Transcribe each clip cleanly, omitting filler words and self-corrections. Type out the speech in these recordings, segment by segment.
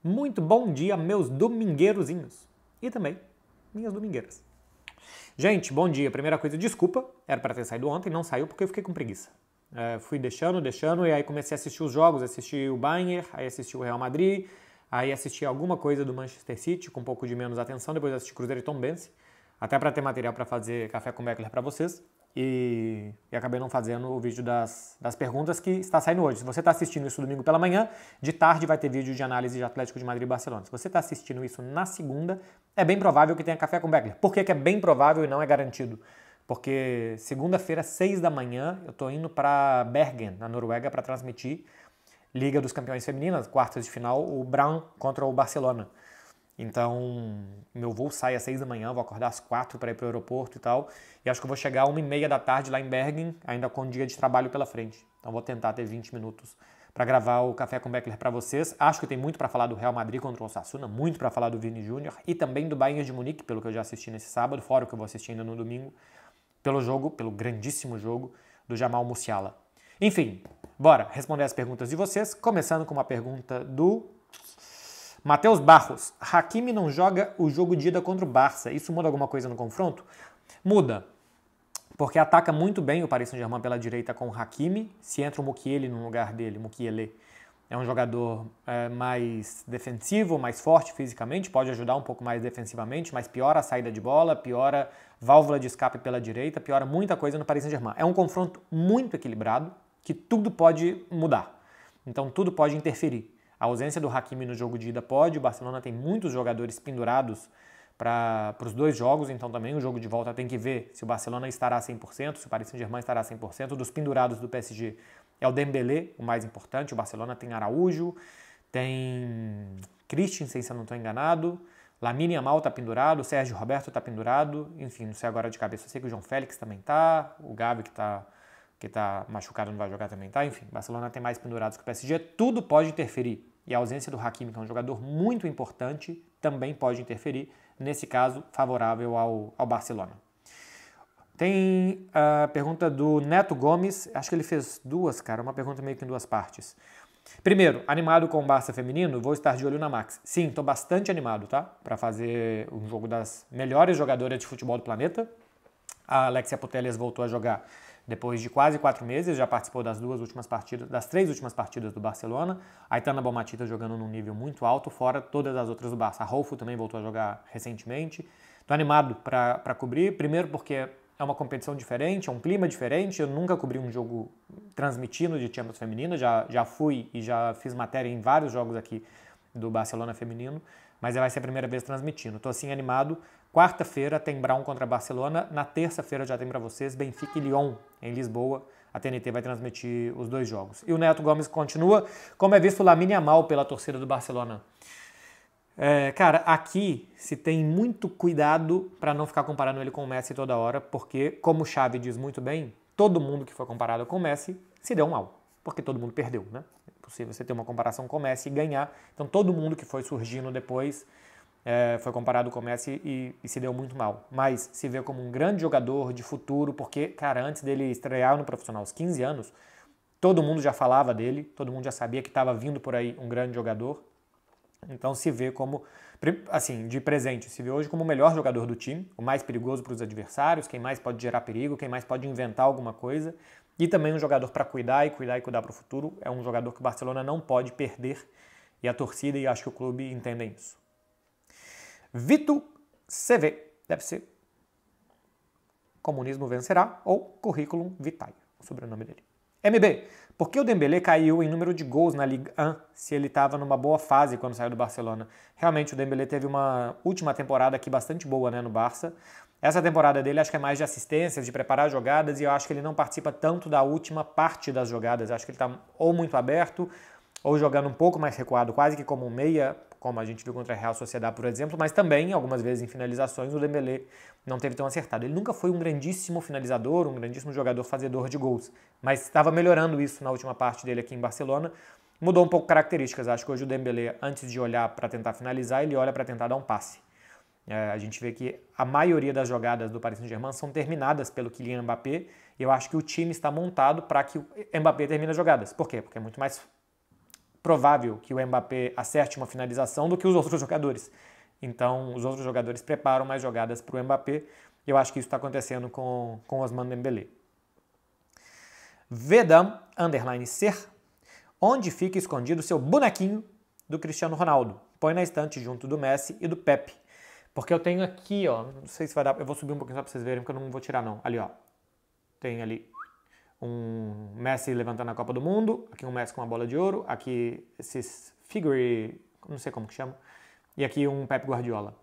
Muito bom dia, meus domingueirozinhos. E também minhas domingueiras. Gente, bom dia. Primeira coisa, desculpa. Era para ter saído ontem, não saiu porque eu fiquei com preguiça. Fui deixando, e aí comecei a assistir os jogos. Assisti o Bayern, aí assisti o Real Madrid, aí assisti alguma coisa do Manchester City com um pouco de menos atenção. Depois assisti Cruzeiro e Tombense, até para ter material para fazer café com Beckler para vocês. E acabei não fazendo o vídeo das perguntas que está saindo hoje. Se você está assistindo isso domingo pela manhã, de tarde vai ter vídeo de análise de Atlético de Madrid e Barcelona. Se você está assistindo isso na segunda, é bem provável que tenha café com Beckler. Por que é bem provável e não é garantido? Porque segunda-feira, 6 da manhã, eu estou indo para Bergen, na Noruega, para transmitir Liga dos Campeões Femininas, quartas de final, o Brann contra o Barcelona. Então, meu voo sai às 6 da manhã, vou acordar às 4 para ir para o aeroporto e tal. E acho que eu vou chegar às 1h30 da tarde lá em Bergen, ainda com um dia de trabalho pela frente. Então, vou tentar ter 20 minutos para gravar o Café com Beckler para vocês. Acho que tem muito para falar do Real Madrid contra o Osasuna, muito para falar do Vini Júnior e também do Bayern de Munique, pelo que eu já assisti nesse sábado, fora o que eu vou assistir ainda no domingo, pelo grandíssimo jogo do Jamal Musiala. Enfim, bora responder as perguntas de vocês, começando com uma pergunta do Matheus Barros. Hakimi não joga o jogo de ida contra o Barça. Isso muda alguma coisa no confronto? Muda, porque ataca muito bem o Paris Saint-Germain pela direita com o Hakimi. Se entra o Mukiele no lugar dele, Mukiele é um jogador mais defensivo, mais forte fisicamente, pode ajudar um pouco mais defensivamente, mas piora a saída de bola, piora válvula de escape pela direita, piora muita coisa no Paris Saint-Germain. É um confronto muito equilibrado, que tudo pode mudar. Então tudo pode interferir. A ausência do Hakimi no jogo de ida pode, o Barcelona tem muitos jogadores pendurados para os dois jogos, então também o jogo de volta tem que ver se o Barcelona estará 100%, se o Paris Saint-Germain estará 100%. Dos pendurados do PSG é o Dembélé, o mais importante, o Barcelona tem Araújo, tem Christensen, se eu não estou enganado, Lamine Yamal está pendurado, o Sérgio Roberto está pendurado, enfim, não sei agora de cabeça, eu sei que o João Félix também está, o Gavi que tá machucado não vai jogar também, tá? Enfim, Barcelona tem mais pendurados que o PSG, tudo pode interferir. E a ausência do Hakimi, que é um jogador muito importante, também pode interferir, nesse caso, favorável ao Barcelona. Tem a pergunta do Neto Gomes, acho que ele fez duas, cara, uma pergunta meio que em duas partes. Primeiro, animado com o Barça feminino? Vou estar de olho na Max. Sim, estou bastante animado, tá? Para fazer um jogo das melhores jogadoras de futebol do planeta. A Alexia Putellas voltou a jogar depois de quase 4 meses, já participou das 3 últimas partidas do Barcelona. A Aitana Bonmatí jogando num nível muito alto, fora todas as outras do Barça. A Rolfo também voltou a jogar recentemente. Estou animado para cobrir, primeiro porque é uma competição diferente, é um clima diferente. Eu nunca cobri um jogo transmitindo de Champions feminina, já fui e já fiz matéria em vários jogos aqui do Barcelona feminino, mas vai ser a primeira vez transmitindo. Estou assim animado. Quarta-feira tem Brown contra Barcelona. Na terça-feira já tem para vocês Benfica e Lyon em Lisboa. A TNT vai transmitir os dois jogos. E o Neto Gomes continua. Como é visto o Lamine Yamal pela torcida do Barcelona? Cara, aqui se tem muito cuidado para não ficar comparando ele com o Messi toda hora, porque, como o Xavi diz muito bem, todo mundo que foi comparado com o Messi se deu mal, porque todo mundo perdeu, né? É impossível você ter uma comparação com o Messi e ganhar. Então todo mundo que foi surgindo depois foi comparado com o Messi e se deu muito mal. Mas se vê como um grande jogador de futuro, porque, cara, antes dele estrear no profissional aos 15 anos, todo mundo já falava dele, todo mundo já sabia que estava vindo por aí um grande jogador. Então se vê como, assim, de presente, se vê hoje como o melhor jogador do time, o mais perigoso para os adversários, quem mais pode gerar perigo, quem mais pode inventar alguma coisa, e também um jogador para cuidar para o futuro. É um jogador que o Barcelona não pode perder, e a torcida e acho que o clube entendem isso. Vito CV, deve ser Comunismo Vencerá ou Curriculum Vitae, o sobrenome dele. MB, por que o Dembélé caiu em número de gols na Ligue 1 se ele estava numa boa fase quando saiu do Barcelona? Realmente o Dembélé teve uma última temporada aqui bastante boa, né, no Barça. Essa temporada dele acho que é mais de assistências, de preparar jogadas, e eu acho que ele não participa tanto da última parte das jogadas. Acho que ele está ou muito aberto ou jogando um pouco mais recuado, quase que como um meia, como a gente viu contra a Real Sociedad, por exemplo, mas também, algumas vezes em finalizações, o Dembélé não teve tão acertado. Ele nunca foi um grandíssimo finalizador, um grandíssimo jogador fazedor de gols, mas estava melhorando isso na última parte dele aqui em Barcelona. Mudou um pouco características. Acho que hoje o Dembélé, antes de olhar para tentar finalizar, ele olha para tentar dar um passe. A gente vê que a maioria das jogadas do Paris Saint-Germain são terminadas pelo Kylian Mbappé, e eu acho que o time está montado para que o Mbappé termine as jogadas. Por quê? Porque é muito mais provável que o Mbappé acerte uma finalização do que os outros jogadores. Então, os outros jogadores preparam mais jogadas para o Mbappé. E eu acho que isso está acontecendo com Ousmane Dembélé. Vedam, _ser, onde fica escondido o seu bonequinho do Cristiano Ronaldo? Põe na estante junto do Messi e do Pepe. Porque eu tenho aqui, ó, não sei se vai dar, eu vou subir um pouquinho só para vocês verem, porque eu não vou tirar não. Ali, ó, tem ali um Messi levantando a Copa do Mundo, aqui um Messi com uma bola de ouro, aqui esses figure, não sei como que chama, e aqui um Pep Guardiola.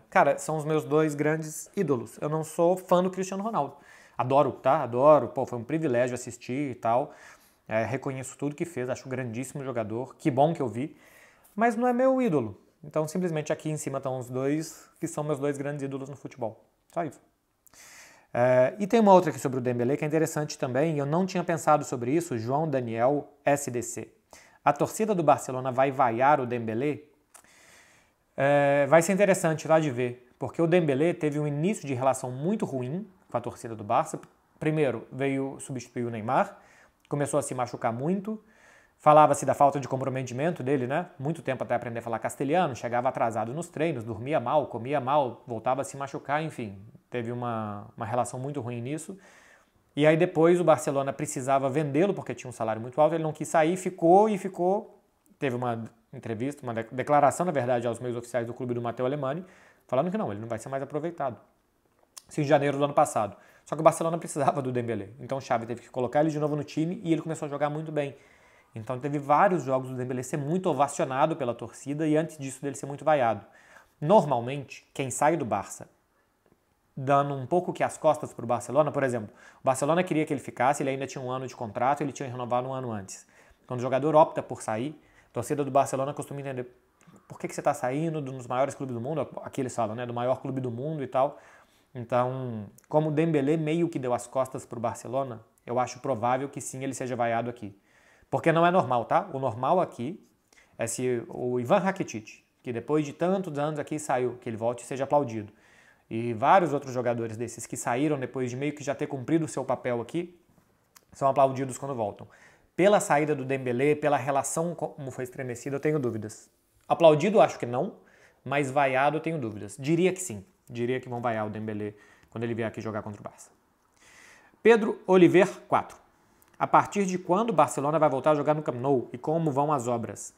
Cara, são os meus dois grandes ídolos. Eu não sou fã do Cristiano Ronaldo. Adoro, tá? Adoro. Pô, foi um privilégio assistir e tal. Reconheço tudo que fez, acho um grandíssimo jogador. Que bom que eu vi. Mas não é meu ídolo. Então, simplesmente aqui em cima estão os dois que são meus dois grandes ídolos no futebol. Só isso. E tem uma outra aqui sobre o Dembélé que é interessante também. Eu não tinha pensado sobre isso. João Daniel, SDC. A torcida do Barcelona vai vaiar o Dembélé? Vai ser interessante lá de ver, porque o Dembélé teve um início de relação muito ruim com a torcida do Barça. Primeiro, veio substituir o Neymar, começou a se machucar muito, falava-se da falta de comprometimento dele, né? Muito tempo até aprender a falar castelhano, chegava atrasado nos treinos, dormia mal, comia mal, voltava a se machucar, enfim, teve uma relação muito ruim nisso. E aí depois o Barcelona precisava vendê-lo porque tinha um salário muito alto, ele não quis sair, ficou, teve uma entrevista, uma declaração, na verdade, aos meios oficiais do clube do Matteo Alemany, falando que não, ele não vai ser mais aproveitado. Isso em janeiro do ano passado. Só que o Barcelona precisava do Dembélé. Então o Xavi teve que colocar ele de novo no time e ele começou a jogar muito bem. Então teve vários jogos do Dembélé ser muito ovacionado pela torcida e antes disso dele ser muito vaiado. Normalmente, quem sai do Barça dando um pouco que as costas para o Barcelona, por exemplo, o Barcelona queria que ele ficasse, ele ainda tinha um ano de contrato, ele tinha renovado um ano antes. Quando o jogador opta por sair, a torcida do Barcelona costuma entender por que você está saindo de um dos maiores clubes do mundo, aqui eles falam, né, do maior clube do mundo e tal. Então, como o Dembélé meio que deu as costas para o Barcelona, eu acho provável que sim, ele seja vaiado aqui. Porque não é normal, tá? O normal aqui é se o Ivan Rakitic, que depois de tantos anos aqui saiu, que ele volte e seja aplaudido. E vários outros jogadores desses que saíram depois de meio que já ter cumprido o seu papel aqui, são aplaudidos quando voltam. Pela saída do Dembélé, pela relação como foi estremecida, eu tenho dúvidas. Aplaudido, acho que não, mas vaiado, eu tenho dúvidas. Diria que sim. Diria que vão vaiar o Dembélé quando ele vier aqui jogar contra o Barça. Pedro Oliver, 4. A partir de quando o Barcelona vai voltar a jogar no Camp Nou e como vão as obras?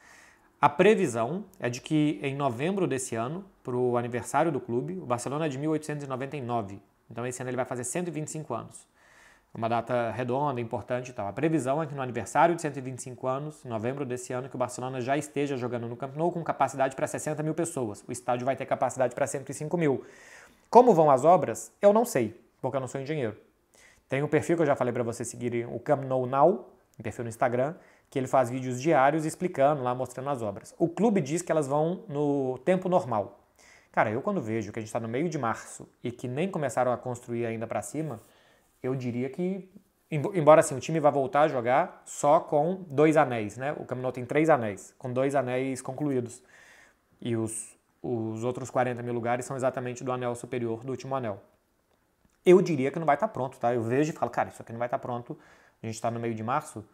A previsão é de que em novembro desse ano, para o aniversário do clube, o Barcelona é de 1899. Então esse ano ele vai fazer 125 anos. Uma data redonda, importante e tal. A previsão é que no aniversário de 125 anos, em novembro desse ano, que o Barcelona já esteja jogando no Camp Nou com capacidade para 60 mil pessoas. O estádio vai ter capacidade para 105 mil. Como vão as obras? Eu não sei, porque eu não sou engenheiro. Tem um perfil que eu já falei para vocês seguirem, o Camp Nou Now, um perfil no Instagram, que ele faz vídeos diários explicando lá, mostrando as obras. O clube diz que elas vão no tempo normal. Cara, eu quando vejo que a gente está no meio de março e que nem começaram a construir ainda para cima, eu diria que, embora assim, o time vai voltar a jogar só com 2 anéis, né? O Camp Nou tem 3 anéis, com 2 anéis concluídos. E os outros 40 mil lugares são exatamente do anel superior, do último anel. Eu diria que não vai estar pronto, tá? Eu vejo e falo, cara, isso aqui não vai estar pronto. A gente está no meio de março.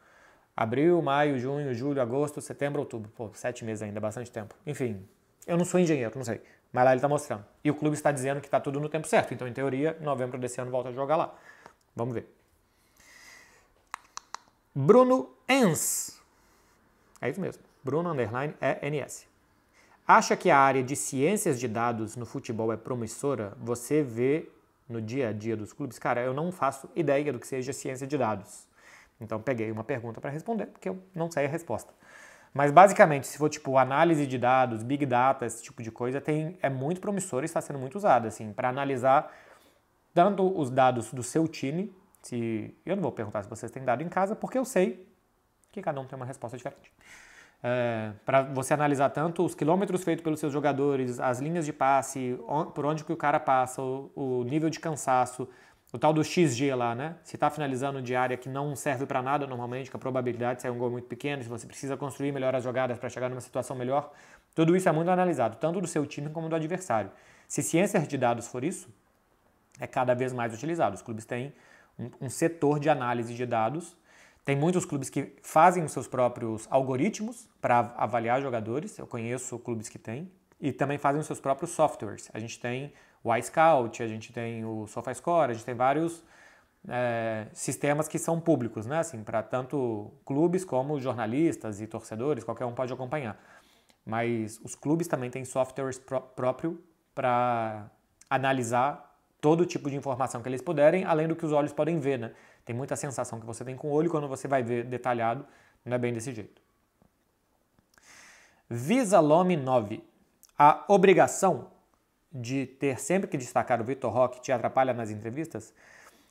Abril, maio, junho, julho, agosto, setembro, outubro. Pô, 7 meses ainda, bastante tempo. Enfim, eu não sou engenheiro, não sei. Mas lá ele está mostrando. E o clube está dizendo que está tudo no tempo certo. Então, em teoria, em novembro desse ano volta a jogar lá. Vamos ver. Bruno Ens. É isso mesmo. Bruno _ENS. Acha que a área de ciências de dados no futebol é promissora? Você vê no dia a dia dos clubes? Cara, eu não faço ideia do que seja ciência de dados. Então peguei uma pergunta para responder, porque eu não sei a resposta. Mas basicamente, se for tipo análise de dados, big data, esse tipo de coisa, é muito promissor e está sendo muito usado assim, para analisar tanto os dados do seu time, eu não vou perguntar se vocês têm dado em casa, porque eu sei que cada um tem uma resposta diferente. Para você analisar tanto os quilômetros feitos pelos seus jogadores, as linhas de passe, por onde que o cara passa, o nível de cansaço, o tal do XG lá, né? Se está finalizando de área que não serve para nada normalmente, que a probabilidade de sair um gol é muito pequena, se você precisa construir melhor as jogadas para chegar numa situação melhor, tudo isso é muito analisado, tanto do seu time como do adversário. Se ciências de dados for isso, é cada vez mais utilizado. Os clubes têm um setor de análise de dados. Tem muitos clubes que fazem os seus próprios algoritmos para avaliar jogadores, eu conheço clubes que têm, e também fazem os seus próprios softwares. A gente tem o iScout, a gente tem o SofaScore, a gente tem vários sistemas que são públicos, né? Assim, para tanto clubes como jornalistas e torcedores, qualquer um pode acompanhar. Mas os clubes também têm softwares próprio para analisar todo tipo de informação que eles puderem, além do que os olhos podem ver, né? Tem muita sensação que você tem com o olho, quando você vai ver detalhado, não é bem desse jeito. Visalome 9. A obrigação de ter sempre que destacar o Vitor Roque te atrapalha nas entrevistas?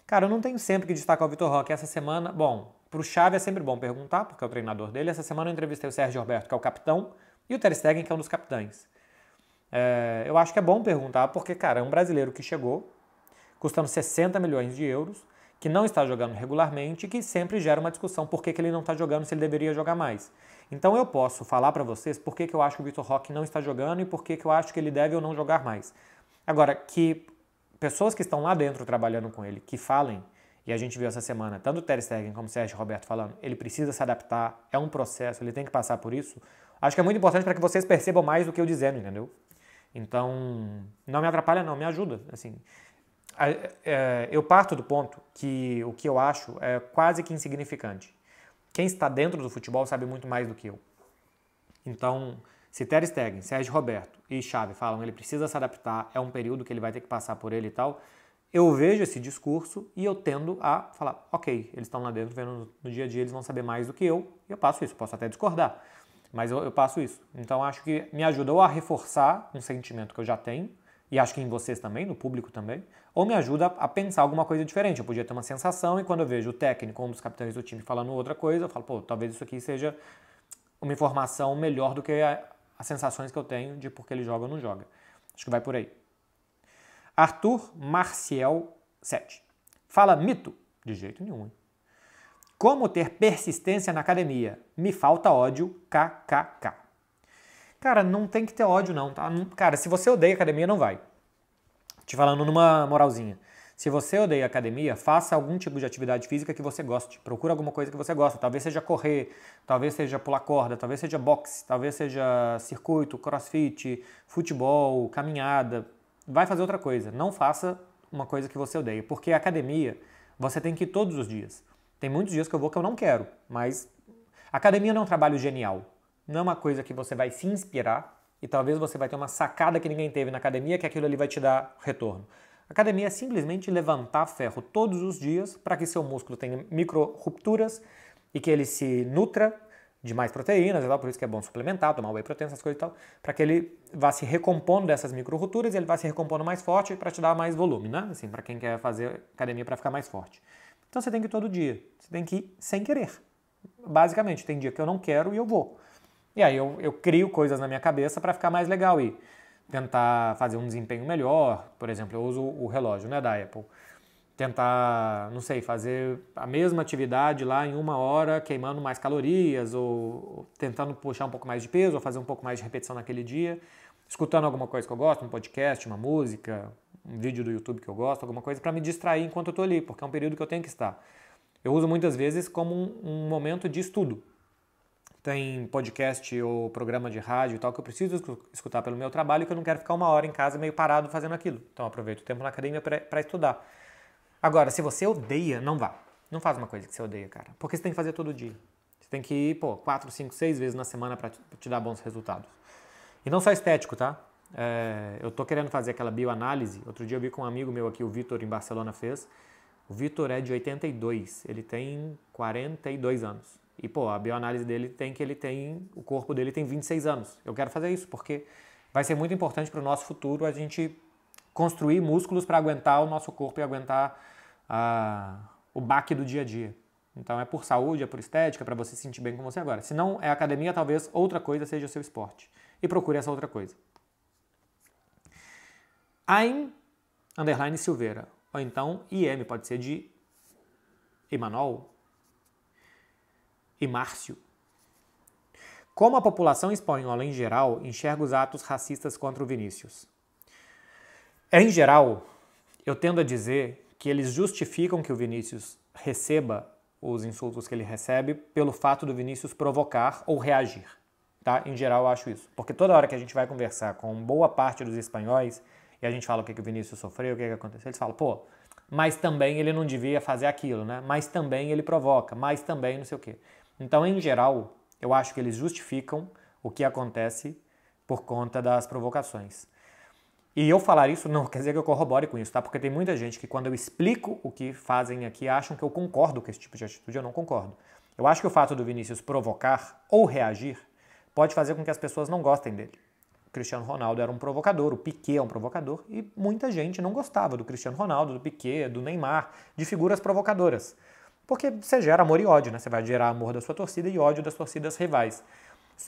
Cara, eu não tenho sempre que destacar o Vitor Roque. Essa semana, bom, pro Xavi é sempre bom perguntar, porque é o treinador dele. Essa semana eu entrevistei o Sérgio Roberto, que é o capitão, e o Ter Stegen, que é um dos capitães. Eu acho que é bom perguntar, porque, cara, é um brasileiro que chegou, custando 60 milhões de euros, que não está jogando regularmente e que sempre gera uma discussão por que ele não está jogando, se ele deveria jogar mais. Então eu posso falar para vocês por que eu acho que o Vitor Roque não está jogando e por que eu acho que ele deve ou não jogar mais. Agora, que pessoas que estão lá dentro trabalhando com ele, que falem, e a gente viu essa semana, tanto o Ter Stegen como o Sérgio Roberto falando, ele precisa se adaptar, é um processo, ele tem que passar por isso, acho que é muito importante para que vocês percebam mais do que eu dizendo, entendeu? Então, não me atrapalha não, me ajuda, assim. Eu parto do ponto que o que eu acho é quase que insignificante. Quem está dentro do futebol sabe muito mais do que eu. Então, se Ter Stegen, Sérgio Roberto e Xavi falam ele precisa se adaptar, é um período que ele vai ter que passar por ele e tal, eu vejo esse discurso e eu tendo a falar, ok, eles estão lá dentro vendo no dia a dia, eles vão saber mais do que eu, e eu passo isso, posso até discordar, mas eu passo isso. Então, acho que me ajudou a reforçar um sentimento que eu já tenho, e acho que em vocês também, no público também, ou me ajuda a pensar alguma coisa diferente. Eu podia ter uma sensação e quando eu vejo o técnico, um dos capitães do time falando outra coisa, eu falo, pô, talvez isso aqui seja uma informação melhor do que as sensações que eu tenho de por que ele joga ou não joga. Acho que vai por aí. Arthur Marcial 7. Fala mito? De jeito nenhum. Hein? Como ter persistência na academia? Me falta ódio, kkk. Cara, não tem que ter ódio não, tá? Cara, se você odeia academia, não vai. Te falando numa moralzinha. Se você odeia academia, faça algum tipo de atividade física que você goste. Procura alguma coisa que você gosta. Talvez seja correr, talvez seja pular corda, talvez seja boxe, talvez seja circuito, crossfit, futebol, caminhada. Vai fazer outra coisa. Não faça uma coisa que você odeia. Porque a academia, você tem que ir todos os dias. Tem muitos dias que eu vou que eu não quero, mas academia não é um trabalho genial. Não é uma coisa que você vai se inspirar e talvez você vai ter uma sacada que ninguém teve na academia que aquilo ali vai te dar retorno. A academia é simplesmente levantar ferro todos os dias para que seu músculo tenha micro-rupturas e que ele se nutra de mais proteínas e tal, por isso que é bom suplementar, tomar whey protein, essas coisas e tal, para que ele vá se recompondo dessas micro-rupturas e ele vá se recompondo mais forte para te dar mais volume, né? Assim, para quem quer fazer academia para ficar mais forte. Então você tem que ir todo dia, você tem que ir sem querer. Basicamente, tem dia que eu não quero e eu vou. E aí eu crio coisas na minha cabeça para ficar mais legal e tentar fazer um desempenho melhor. Por exemplo, eu uso o relógio, né, da Apple. Tentar, não sei, fazer a mesma atividade lá em 1 hora, queimando mais calorias, ou tentando puxar um pouco mais de peso, ou fazer um pouco mais de repetição naquele dia, escutando alguma coisa que eu gosto, um podcast, uma música, um vídeo do YouTube que eu gosto, alguma coisa para me distrair enquanto eu estou ali, porque é um período que eu tenho que estar. Eu uso muitas vezes como um momento de estudo. Tem podcast ou programa de rádio e tal que eu preciso escutar pelo meu trabalho e que eu não quero ficar 1 hora em casa meio parado fazendo aquilo. Então eu aproveito o tempo na academia para estudar. Agora, se você odeia, não vá. Não faz uma coisa que você odeia, cara. Porque você tem que fazer todo dia. Você tem que ir, 4, 5, 6 vezes na semana para te dar bons resultados. E não só estético, tá? Eu tô querendo fazer aquela bioanálise. Outro dia eu vi com um amigo meu aqui, o Vitor, em Barcelona, fez. O Vitor é de 82. Ele tem 42 anos. E, a bioanálise dele o corpo dele tem 26 anos. Eu quero fazer isso, porque vai ser muito importante para o nosso futuro a gente construir músculos para aguentar o nosso corpo e aguentar o baque do dia a dia. Então é por saúde, é por estética, para você se sentir bem com você agora. Se não é academia, talvez outra coisa seja seu esporte. E procure essa outra coisa. Aim_Silveira. Ou então IM, pode ser de Emanuel e Márcio. Como a população espanhola em geral enxerga os atos racistas contra o Vinícius? Em geral, eu tendo a dizer que eles justificam que o Vinícius receba os insultos que ele recebe pelo fato do Vinícius provocar ou reagir. Tá? Em geral, eu acho isso. Porque toda hora que a gente vai conversar com boa parte dos espanhóis e a gente fala o que o Vinícius sofreu, o que aconteceu, eles falam, pô, mas também ele não devia fazer aquilo, né? Mas também ele provoca, mas também não sei o quê. Então, em geral, eu acho que eles justificam o que acontece por conta das provocações. E eu falar isso não quer dizer que eu corrobore com isso, tá? Porque tem muita gente que quando eu explico o que fazem aqui, acham que eu concordo com esse tipo de atitude, eu não concordo. Eu acho que o fato do Vinícius provocar ou reagir pode fazer com que as pessoas não gostem dele. O Cristiano Ronaldo era um provocador, o Piqué é um provocador, e muita gente não gostava do Cristiano Ronaldo, do Piqué, do Neymar, de figuras provocadoras. Porque você gera amor e ódio, né? Você vai gerar amor da sua torcida e ódio das torcidas rivais.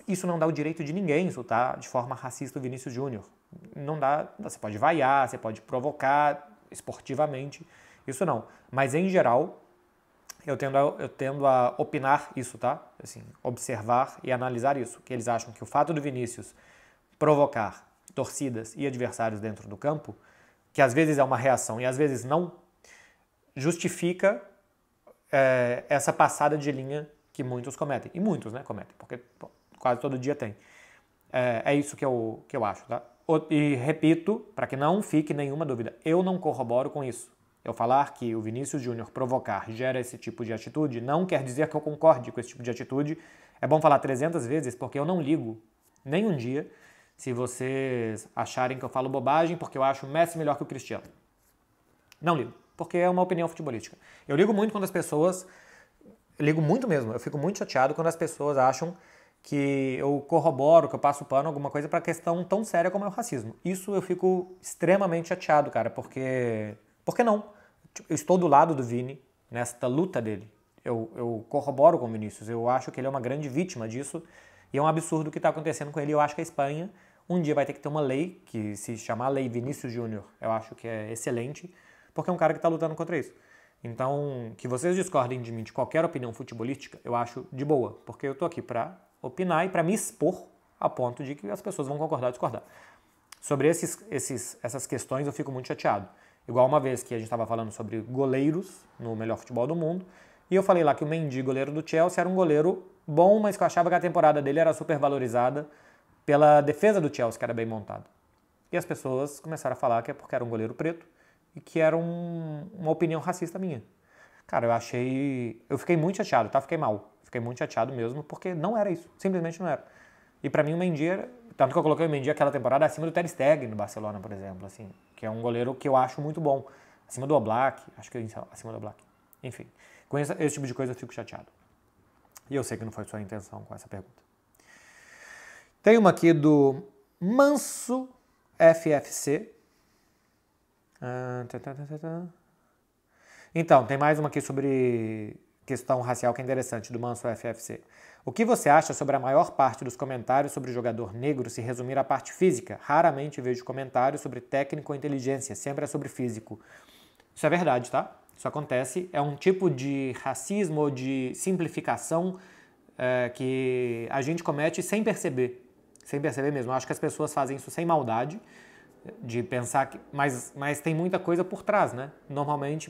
Isso não dá o direito de ninguém insultar de forma racista o Vinícius Júnior. Não dá, você pode vaiar, você pode provocar esportivamente, isso não. Mas em geral, eu tendo a opinar isso, tá? Assim, observar e analisar isso. Que eles acham que o fato do Vinícius provocar torcidas e adversários dentro do campo, que às vezes é uma reação e às vezes não, justifica essa passada de linha que muitos cometem. E muitos, né, cometem, porque pô, quase todo dia tem. É isso que eu acho, tá? E repito, para que não fique nenhuma dúvida, eu não corroboro com isso. Eu falar que o Vinícius Júnior provocar gera esse tipo de atitude não quer dizer que eu concorde com esse tipo de atitude. É bom falar 300 vezes, porque eu não ligo nem um dia se vocês acharem que eu falo bobagem porque eu acho o Messi melhor que o Cristiano. Não ligo, porque é uma opinião futebolística. Eu ligo muito quando as pessoas... Ligo muito mesmo, eu fico muito chateado quando as pessoas acham que eu corroboro, que eu passo pano alguma coisa para questão tão séria como é o racismo. Isso eu fico extremamente chateado, cara, porque... Por que não? Eu estou do lado do Vini nesta luta dele. Eu corroboro com o Vinícius, eu acho que ele é uma grande vítima disso e é um absurdo o que está acontecendo com ele. Eu acho que a Espanha um dia vai ter que ter uma lei, que se chamar Lei Vinícius Júnior, eu acho que é excelente, porque é um cara que está lutando contra isso. Então, que vocês discordem de mim de qualquer opinião futebolística, eu acho de boa, porque eu tô aqui para opinar e para me expor a ponto de que as pessoas vão concordar ou discordar. Sobre essas questões eu fico muito chateado. Igual uma vez que a gente estava falando sobre goleiros no melhor futebol do mundo, e eu falei lá que o Mendy, goleiro do Chelsea, era um goleiro bom, mas que eu achava que a temporada dele era super valorizada pela defesa do Chelsea, que era bem montada. E as pessoas começaram a falar que é porque era um goleiro preto e que era uma opinião racista minha. Cara, eu fiquei muito chateado, tá? Fiquei mal. Fiquei muito chateado mesmo, porque não era isso. Simplesmente não era. E pra mim o Mendy era... Tanto que eu coloquei o Mendy aquela temporada acima do Ter Stegen no Barcelona, por exemplo, assim, que é um goleiro que eu acho muito bom. Acima do Oblak, acho que acima do Oblak. Enfim, com esse tipo de coisa eu fico chateado. E eu sei que não foi sua intenção com essa pergunta. Tem uma aqui do Manso FFC. Então, tem mais uma aqui sobre questão racial que é interessante, do Manso FFC. O que você acha sobre a maior parte dos comentários sobre o jogador negro se resumir à parte física? Raramente vejo comentários sobre técnico ou inteligência, sempre é sobre físico. Isso é verdade, tá? Isso acontece. É um tipo de racismo ou de simplificação que a gente comete sem perceber. Sem perceber mesmo. Eu acho que as pessoas fazem isso sem maldade, de pensar que... Mas tem muita coisa por trás, né? Normalmente,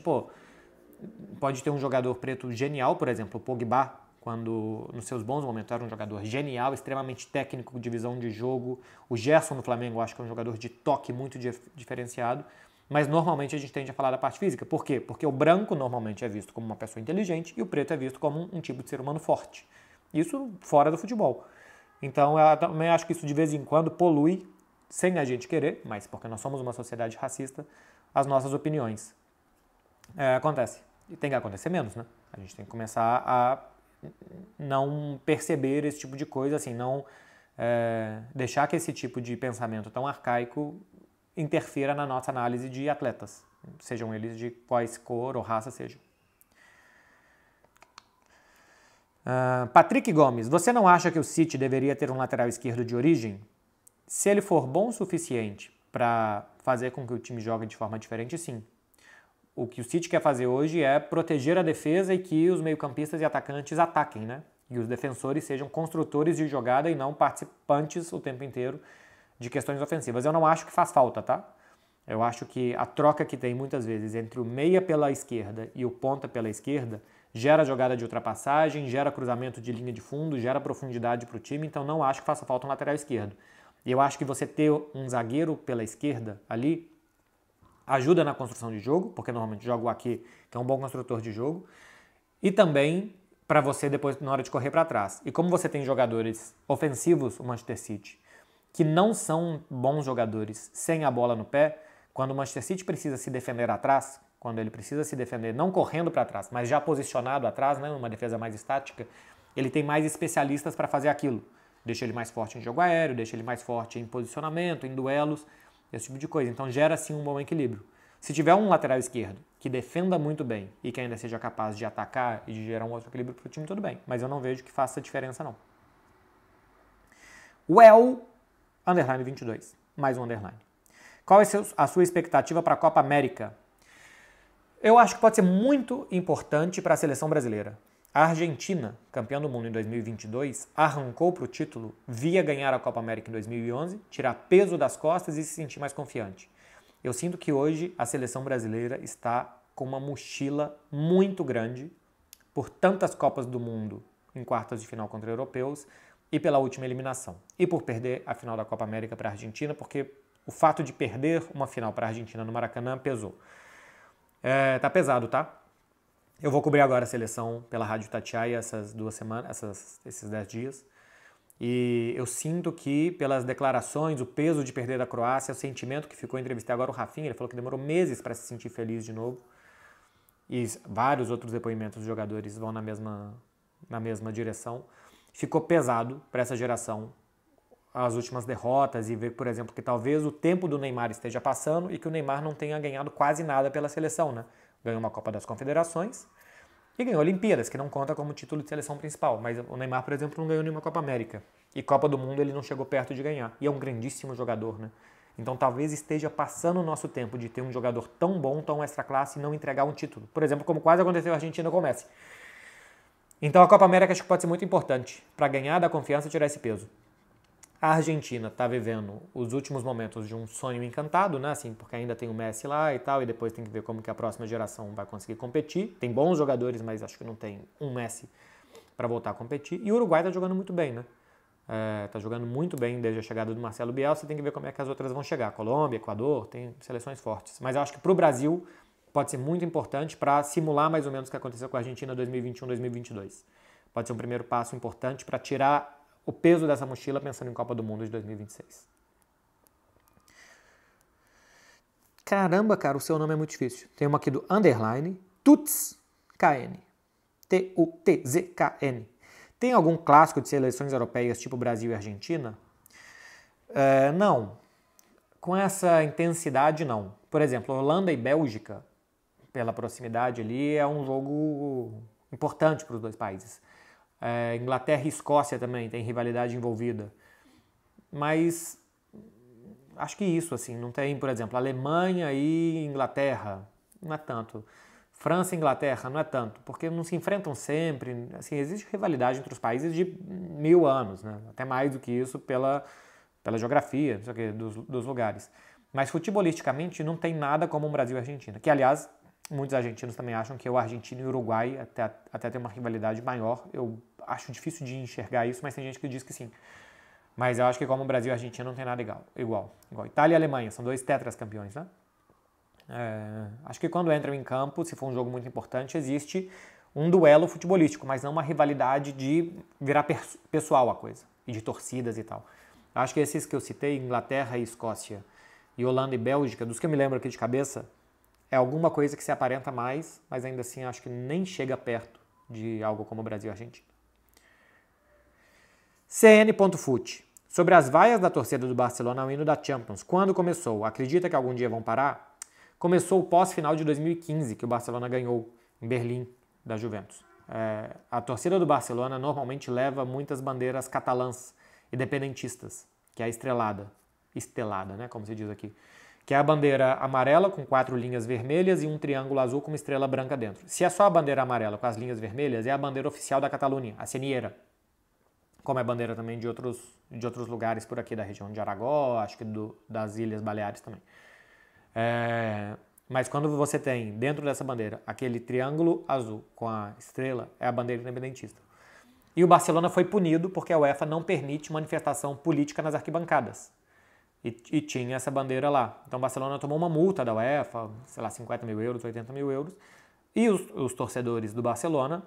pode ter um jogador preto genial, por exemplo, o Pogba, quando nos seus bons momentos era um jogador genial, extremamente técnico, de visão de jogo. O Gerson no Flamengo, eu acho que é um jogador de toque muito diferenciado, mas normalmente a gente tende a falar da parte física. Por quê? Porque o branco normalmente é visto como uma pessoa inteligente e o preto é visto como um tipo de ser humano forte. Isso fora do futebol. Então eu também acho que isso de vez em quando polui, sem a gente querer, mas porque nós somos uma sociedade racista, as nossas opiniões. Acontece. E tem que acontecer menos, né? A gente tem que começar a não perceber esse tipo de coisa, assim, não deixar que esse tipo de pensamento tão arcaico interfira na nossa análise de atletas, sejam eles de quais cor ou raça sejam. Patrick Gomes, você não acha que o City deveria ter um lateral esquerdo de origem? Se ele for bom o suficiente para fazer com que o time jogue de forma diferente, sim. O que o City quer fazer hoje é proteger a defesa e que os meio-campistas e atacantes ataquem, né? E os defensores sejam construtores de jogada e não participantes o tempo inteiro de questões ofensivas. Eu não acho que faz falta, tá? Eu acho que a troca que tem muitas vezes entre o meia pela esquerda e o ponta pela esquerda gera jogada de ultrapassagem, gera cruzamento de linha de fundo, gera profundidade para o time, então não acho que faça falta um lateral esquerdo. E eu acho que você ter um zagueiro pela esquerda ali ajuda na construção de jogo, porque normalmente joga o Ake, que é um bom construtor de jogo, e também para você depois na hora de correr para trás. E como você tem jogadores ofensivos, o Manchester City, que não são bons jogadores sem a bola no pé, quando o Manchester City precisa se defender atrás, quando ele precisa se defender não correndo para trás, mas já posicionado atrás, né, numa defesa mais estática, ele tem mais especialistas para fazer aquilo. Deixa ele mais forte em jogo aéreo, deixa ele mais forte em posicionamento, em duelos, esse tipo de coisa. Então gera sim um bom equilíbrio. Se tiver um lateral esquerdo que defenda muito bem e que ainda seja capaz de atacar e de gerar um outro equilíbrio para o time, tudo bem. Mas eu não vejo que faça diferença, não. _22. Mais um underline. Qual é a sua expectativa para a Copa América? Eu acho que pode ser muito importante para a seleção brasileira. A Argentina, campeã do mundo em 2022, arrancou para o título via ganhar a Copa América em 2011, tirar peso das costas e se sentir mais confiante. Eu sinto que hoje a seleção brasileira está com uma mochila muito grande por tantas Copas do Mundo em quartas de final contra europeus e pela última eliminação. E por perder a final da Copa América para a Argentina, porque o fato de perder uma final para a Argentina no Maracanã pesou. Tá pesado, tá? Eu vou cobrir agora a seleção pela Rádio Itatiaia essas 2 semanas, esses 10 dias. E eu sinto que, pelas declarações, o peso de perder da Croácia, o sentimento que ficou, entrevistei agora o Rafinha, ele falou que demorou meses para se sentir feliz de novo. E vários outros depoimentos dos jogadores vão na mesma direção. Ficou pesado para essa geração as últimas derrotas e ver, por exemplo, que talvez o tempo do Neymar esteja passando e que o Neymar não tenha ganhado quase nada pela seleção, né? Ganhou uma Copa das Confederações e ganhou Olimpíadas, que não conta como título de seleção principal. Mas o Neymar, por exemplo, não ganhou nenhuma Copa América. E Copa do Mundo ele não chegou perto de ganhar. E é um grandíssimo jogador, né? Então talvez esteja passando o nosso tempo de ter um jogador tão bom, tão extra classe e não entregar um título. Por exemplo, como quase aconteceu a Argentina com o Messi. Então a Copa América acho que pode ser muito importante para ganhar da confiança e tirar esse peso. A Argentina está vivendo os últimos momentos de um sonho encantado, né? Assim, porque ainda tem o Messi lá e tal, e depois tem que ver como que a próxima geração vai conseguir competir. Tem bons jogadores, mas acho que não tem um Messi para voltar a competir. E o Uruguai está jogando muito bem, né? Tá jogando muito bem desde a chegada do Marcelo Bielsa. Tem que ver como é que as outras vão chegar. Colômbia, Equador, tem seleções fortes. Mas eu acho que para o Brasil pode ser muito importante para simular mais ou menos o que aconteceu com a Argentina 2021-2022. Pode ser um primeiro passo importante para tirar o peso dessa mochila pensando em Copa do Mundo de 2026. Caramba, cara, o seu nome é muito difícil. Tem uma aqui do underline, TUTZKN. TUTZKN. Tem algum clássico de seleções europeias tipo Brasil e Argentina? Não. Com essa intensidade, não. Por exemplo, Holanda e Bélgica, pela proximidade ali, é um jogo importante para os dois países. Inglaterra e Escócia também tem rivalidade envolvida. Mas acho que isso, assim, não tem, por exemplo, Alemanha e Inglaterra, não é tanto. França e Inglaterra, não é tanto, porque não se enfrentam sempre. Assim, existe rivalidade entre os países de 1000 anos, né? Até mais do que isso pela geografia, não sei o quê, dos lugares. Mas futebolisticamente não tem nada como o Brasil e a Argentina, que aliás muitos argentinos também acham que o Argentina e o Uruguai até tem uma rivalidade maior. Eu acho difícil de enxergar isso, mas tem gente que diz que sim. Mas eu acho que como o Brasil e a Argentina não tem nada igual. Itália e Alemanha, são 2 tetras campeões, né? Acho que quando entram em campo, se for um jogo muito importante, existe um duelo futebolístico, mas não uma rivalidade de virar pessoal a coisa, e de torcidas e tal. Acho que esses que eu citei, Inglaterra e Escócia, e Holanda e Bélgica, dos que eu me lembro aqui de cabeça, é alguma coisa que se aparenta mais, mas ainda assim acho que nem chega perto de algo como o Brasil e a Argentina. CN.fut. Sobre as vaias da torcida do Barcelona ao hino da Champions, quando começou? Acredita que algum dia vão parar? Começou pós-final de 2015, que o Barcelona ganhou em Berlim, da Juventus. A torcida do Barcelona normalmente leva muitas bandeiras catalãs, independentistas, que é a estelada, né, como se diz aqui. Que é a bandeira amarela com 4 linhas vermelhas e um triângulo azul com uma estrela branca dentro. Se é só a bandeira amarela com as linhas vermelhas, é a bandeira oficial da Catalunha, a Senyera. Como é bandeira também de outros lugares por aqui, da região de Aragó, acho que das Ilhas Baleares também. Mas quando você tem dentro dessa bandeira aquele triângulo azul com a estrela, é a bandeira independentista. E o Barcelona foi punido porque a UEFA não permite manifestação política nas arquibancadas. E tinha essa bandeira lá. Então o Barcelona tomou uma multa da UEFA, sei lá, 50 mil euros, 80 mil euros. E os torcedores do Barcelona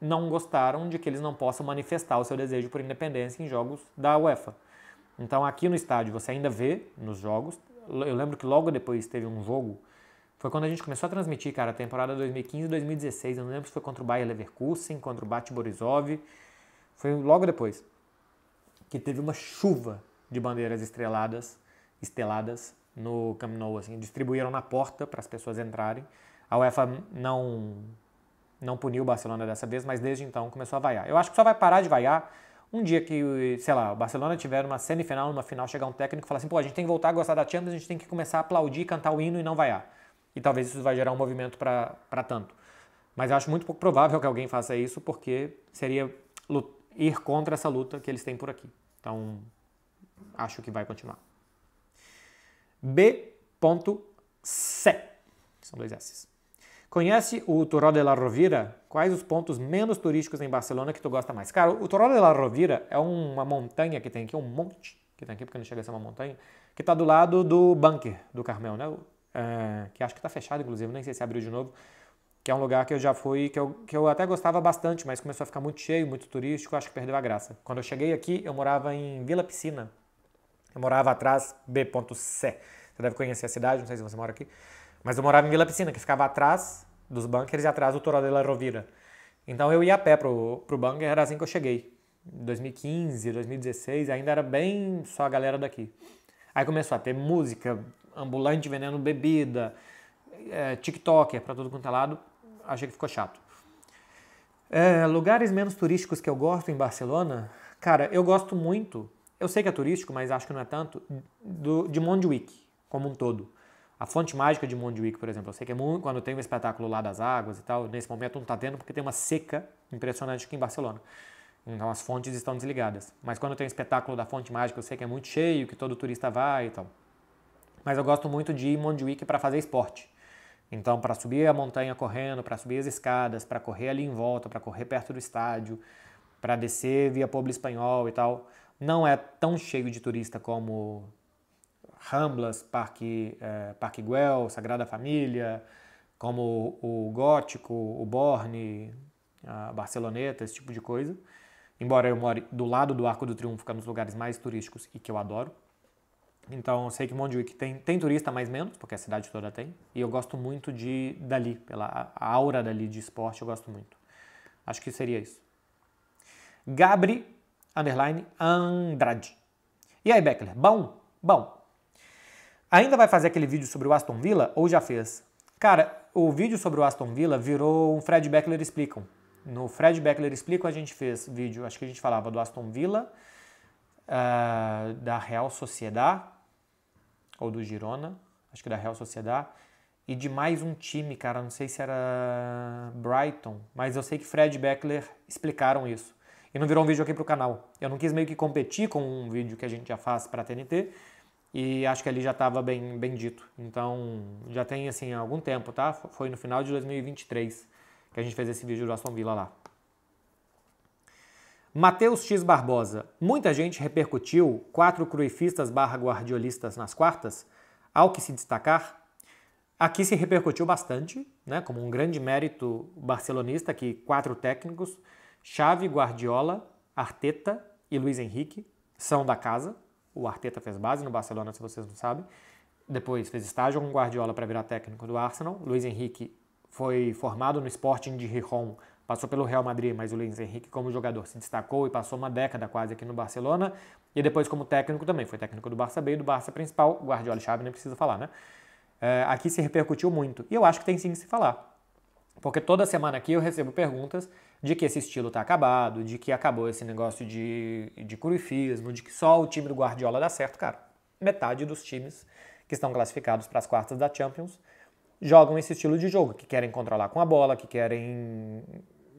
não gostaram de que eles não possam manifestar o seu desejo por independência em jogos da UEFA. Então aqui no estádio você ainda vê nos jogos. Eu lembro que logo depois teve um jogo, foi quando a gente começou a transmitir, cara, a temporada 2015 e 2016. Eu não lembro se foi contra o Bayer Leverkusen, contra o Bate Borisov. Foi logo depois que teve uma chuva de bandeiras esteladas no Camp Nou, assim, distribuíram na porta para as pessoas entrarem. A UEFA não puniu o Barcelona dessa vez, mas desde então começou a vaiar. Eu acho que só vai parar de vaiar um dia que, sei lá, o Barcelona tiver uma semifinal, numa final, chegar um técnico e falar assim, pô, a gente tem que voltar a gostar da Champions, a gente tem que começar a aplaudir, cantar o hino e não vaiar. E talvez isso vai gerar um movimento para tanto. Mas eu acho muito pouco provável que alguém faça isso, porque seria ir contra essa luta que eles têm por aqui. Então, acho que vai continuar. B.C. São 2 S's. Conhece o Turó de la Rovira? Quais os pontos menos turísticos em Barcelona que tu gosta mais? Cara, o Turó de la Rovira é uma montanha que tem aqui, um monte que tem aqui, porque não chega a ser uma montanha, que está do lado do bunker do Carmel, né? Que acho que está fechado, inclusive, nem sei se abriu de novo, que é um lugar que eu já fui, que eu até gostava bastante, mas começou a ficar muito cheio, muito turístico, acho que perdeu a graça. Quando eu cheguei aqui, eu morava em Vila Piscina. Eu morava atrás, B.C. Você deve conhecer a cidade, não sei se você mora aqui. Mas eu morava em Vila Piscina, que ficava atrás dos bunkers e atrás do Turó de la Rovira. Então eu ia a pé pro bunker, era assim que eu cheguei. Em 2015, 2016, ainda era bem só a galera daqui. Aí começou a ter música, ambulante vendendo bebida, TikToker pra todo quanto é lado. Achei que ficou chato. Lugares menos turísticos que eu gosto em Barcelona, cara, eu gosto muito, eu sei que é turístico, mas acho que não é tanto, de Montjuïc, como um todo. A Fonte Mágica de Montjuïc, por exemplo, eu sei que é muito, quando tem um espetáculo lá das águas e tal, nesse momento não tá tendo porque tem uma seca impressionante aqui em Barcelona. Então as fontes estão desligadas. Mas quando tem um espetáculo da Fonte Mágica, eu sei que é muito cheio, que todo turista vai e tal. Mas eu gosto muito de ir em Montjuïc para fazer esporte. Então, para subir a montanha correndo, para subir as escadas, para correr ali em volta, para correr perto do estádio, para descer via Pobla Espanhol e tal, não é tão cheio de turista como Ramblas, Parque Güell, Sagrada Família, como o Gótico, o Borne, a Barceloneta, esse tipo de coisa. Embora eu more do lado do Arco do Triunfo, que é um dos lugares mais turísticos e que eu adoro. Então eu sei que Montjuïc tem turista mais menos, porque a cidade toda tem. E eu gosto muito dali, pela a aura dali de esporte, eu gosto muito. Acho que seria isso. Gabri_Andrade. E aí, Beckler? Bom. Ainda vai fazer aquele vídeo sobre o Aston Villa ou já fez? Cara, o vídeo sobre o Aston Villa virou um Fred Beckler Explicam. No Fred Beckler Explicam a gente fez vídeo, acho que a gente falava do Aston Villa, da Real Sociedad, ou do Girona, acho que da Real Sociedad, e de mais um time, cara, não sei se era Brighton, mas eu sei que Fred Beckler explicaram isso. E não virou um vídeo aqui pro canal. Eu não quis meio que competir com um vídeo que a gente já faz pra TNT, e acho que ali já estava bem dito. Então, já tem, assim, algum tempo, tá? Foi no final de 2023 que a gente fez esse vídeo do Aston Villa lá. Matheus X Barbosa. Muita gente repercutiu 4 cruifistas / guardiolistas nas quartas. Ao que se destacar, aqui se repercutiu bastante, né? Como um grande mérito barcelonista, que 4 técnicos, Xavi, Guardiola, Arteta e Luis Henrique, são da casa. O Arteta fez base no Barcelona, se vocês não sabem. Depois fez estágio com Guardiola para virar técnico do Arsenal. Luis Henrique foi formado no Sporting de Gijón, passou pelo Real Madrid, mas o Luis Henrique como jogador se destacou e passou uma década quase aqui no Barcelona. E depois como técnico também, foi técnico do Barça B e do Barça principal. Guardiola e Xavi nem precisa falar, né? Aqui se repercutiu muito. E eu acho que tem sim que se falar. Porque toda semana aqui eu recebo perguntas de que esse estilo está acabado, de que acabou esse negócio de cruifismo, de que só o time do Guardiola dá certo. Cara, metade dos times que estão classificados para as quartas da Champions jogam esse estilo de jogo, que querem controlar com a bola, que querem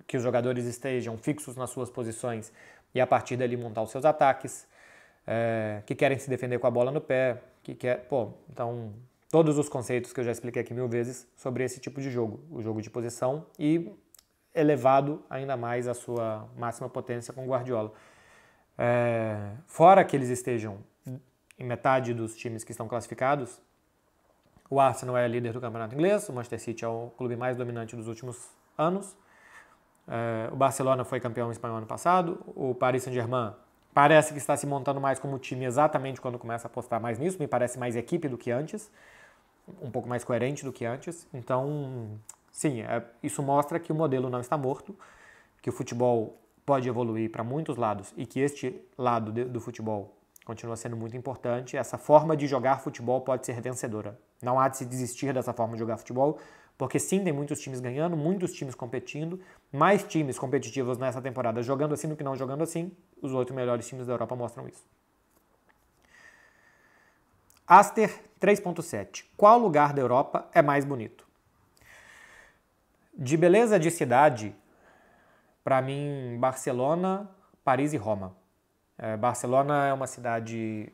que os jogadores estejam fixos nas suas posições e a partir dali montar os seus ataques, que querem se defender com a bola no pé, então todos os conceitos que eu já expliquei aqui 1000 vezes sobre esse tipo de jogo, o jogo de posição, e elevado ainda mais à sua máxima potência com o Guardiola. Fora que eles estejam em metade dos times que estão classificados, o Arsenal é líder do campeonato inglês, o Manchester City é o clube mais dominante dos últimos anos, o Barcelona foi campeão espanhol ano passado, o Paris Saint-Germain parece que está se montando mais como time exatamente quando começa a apostar mais nisso, me parece mais equipe do que antes, um pouco mais coerente do que antes, então, sim, isso mostra que o modelo não está morto, que o futebol pode evoluir para muitos lados e que este lado do futebol continua sendo muito importante. Essa forma de jogar futebol pode ser vencedora. Não há de se desistir dessa forma de jogar futebol, porque sim, tem muitos times ganhando, muitos times competindo, mais times competitivos nessa temporada jogando assim do que não jogando assim. Os 8 melhores times da Europa mostram isso. Aster 3.7. Qual lugar da Europa é mais bonito? De beleza de cidade, para mim, Barcelona, Paris e Roma. Barcelona é uma cidade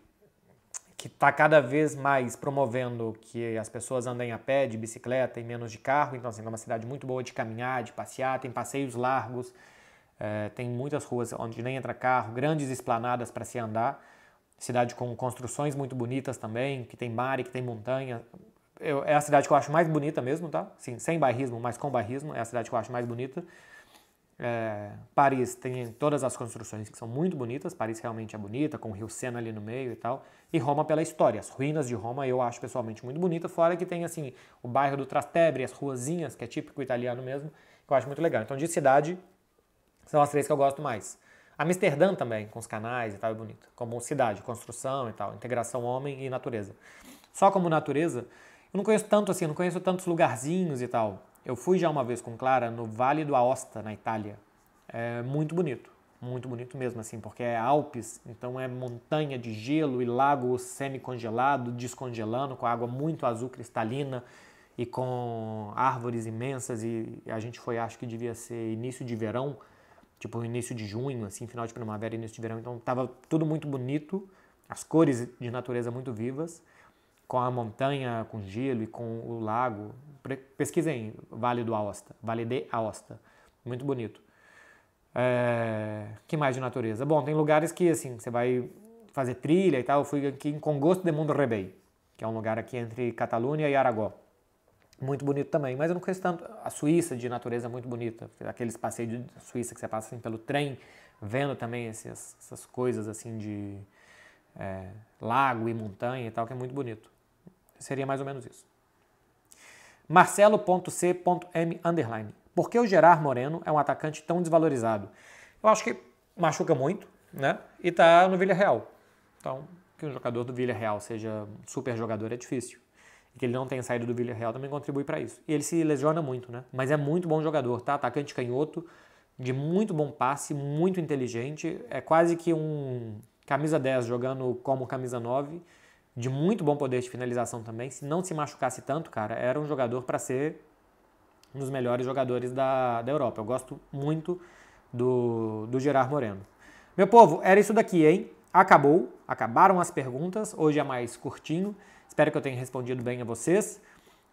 que está cada vez mais promovendo que as pessoas andem a pé, de bicicleta e menos de carro. Então, assim, é uma cidade muito boa de caminhar, de passear, tem passeios largos, tem muitas ruas onde nem entra carro, grandes esplanadas para se andar. Cidade com construções muito bonitas também, que tem mar e que tem montanha. É a cidade que eu acho mais bonita mesmo, tá? Sim, sem bairrismo, mas com bairrismo, é a cidade que eu acho mais bonita. Paris tem todas as construções que são muito bonitas, Paris realmente é bonita, com o rio Sena ali no meio e tal, e Roma pela história, as ruínas de Roma eu acho pessoalmente muito bonita, fora que tem assim o bairro do Trastevere, as ruazinhas, que é típico italiano mesmo, que eu acho muito legal. Então de cidade, são as 3 que eu gosto mais. Amsterdã também, com os canais e tal, é bonita, como cidade, construção e tal, integração homem e natureza. Só como natureza, eu não conheço tanto assim, não conheço tantos lugarzinhos e tal. Eu fui já uma vez com Clara no Vale do Aosta, na Itália. É muito bonito mesmo, assim, porque é Alpes, então é montanha de gelo e lago semi-congelado, descongelando, com água muito azul cristalina e com árvores imensas. E a gente foi, acho que devia ser início de verão, tipo início de junho, assim, final de primavera, início de verão. Então tava tudo muito bonito, as cores de natureza muito vivas, com a montanha, com gelo e com o lago. Pesquisem Vale do Aosta, Vale de Aosta, muito bonito. Que mais de natureza? Bom, tem lugares que assim, você vai fazer trilha e tal. Eu fui aqui em Congosto de Mundo-Rebei, que é um lugar aqui entre Catalunha e Aragó. Muito bonito também, mas eu não conheço tanto. A Suíça de natureza é muito bonita, aqueles passeios de Suíça que você passa assim, pelo trem, vendo também essas coisas assim de lago e montanha e tal, que é muito bonito. Seria mais ou menos isso. Marcelo.c.m_. Por que o Gerard Moreno é um atacante tão desvalorizado? Eu acho que machuca muito, né? E tá no Villarreal. Então, que um jogador do Villarreal seja um super jogador é difícil. E que ele não tenha saído do Villarreal também contribui para isso. E ele se lesiona muito, né? Mas é muito bom jogador, tá? Atacante canhoto, de muito bom passe, muito inteligente. É quase que um camisa 10 jogando como camisa 9, de muito bom poder de finalização também. Se não se machucasse tanto, cara, era um jogador para ser um dos melhores jogadores da Europa. Eu gosto muito do Gerard Moreno. Meu povo, era isso daqui, hein? Acabaram as perguntas. Hoje é mais curtinho. Espero que eu tenha respondido bem a vocês.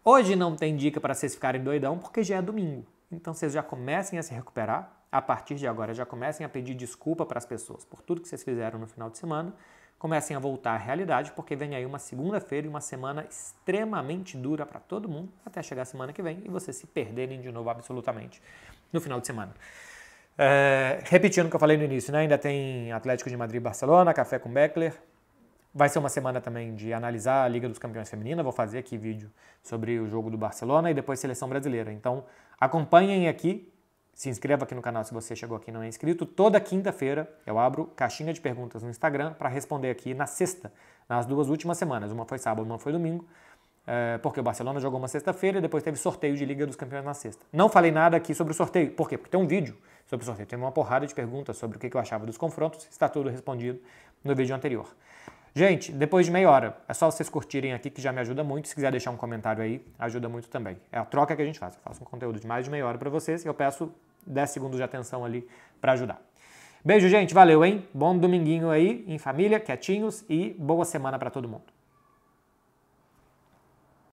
Hoje não tem dica para vocês ficarem doidão, porque já é domingo. Então vocês já comecem a se recuperar. A partir de agora, já comecem a pedir desculpa para as pessoas por tudo que vocês fizeram no final de semana. Comecem a voltar à realidade, porque vem aí uma segunda-feira e uma semana extremamente dura para todo mundo, até chegar a semana que vem e vocês se perderem de novo absolutamente no final de semana. Repetindo o que eu falei no início, né? Ainda tem Atlético de Madrid e Barcelona, Café com Beckler. Vai ser uma semana também de analisar a Liga dos Campeões Feminina. Vou fazer aqui vídeo sobre o jogo do Barcelona e depois Seleção Brasileira. Então acompanhem aqui. Se inscreva aqui no canal se você chegou aqui e não é inscrito. Toda quinta-feira eu abro caixinha de perguntas no Instagram para responder aqui na sexta, nas 2 últimas semanas. Uma foi sábado, uma foi domingo, porque o Barcelona jogou uma sexta-feira e depois teve sorteio de Liga dos Campeões na sexta. Não falei nada aqui sobre o sorteio. Por quê? Porque tem um vídeo sobre o sorteio. Tem uma porrada de perguntas sobre o que eu achava dos confrontos. Está tudo respondido no vídeo anterior. Gente, depois de meia hora, é só vocês curtirem aqui que já me ajuda muito. Se quiser deixar um comentário aí, ajuda muito também. É a troca que a gente faz. Eu faço um conteúdo de mais de meia hora para vocês e eu peço 10 segundos de atenção ali para ajudar. Beijo, gente. Valeu, hein? Bom dominguinho aí, em família, quietinhos e boa semana para todo mundo.